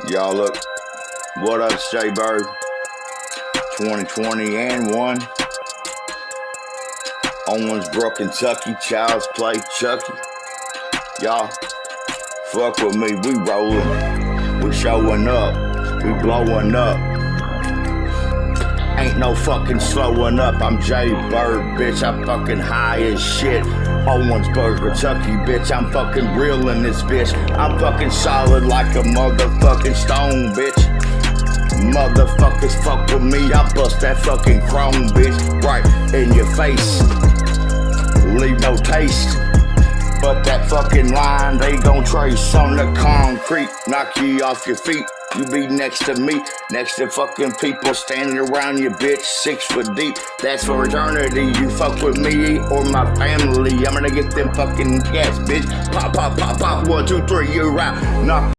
Y'all look, what up, Jay BiRd? 2020 and 1. Owensboro, Kentucky, Child's Play, Chucky. Y'all, fuck with me, we rolling. We showing up, we blowing up. Ain't no fucking slowing up. I'm Jay BiRd, bitch. I'm fucking high as shit. Owensboro, Kentucky, bitch. I'm fucking real in this bitch. I'm fucking solid like a motherfucking stone, bitch. Motherfuckers fuck with me. I bust that fucking chrome, bitch, right in your face. Leave no taste. But that fucking line they gon' trace on the concrete. Knock you off your feet. You be next to me, next to fucking people standing around you, bitch, 6 foot deep. That's for eternity. You fuck with me or my family, I'm gonna get them fucking gas, bitch. Pop, pop, pop, pop, 1, 2, 3, you're out. Knock.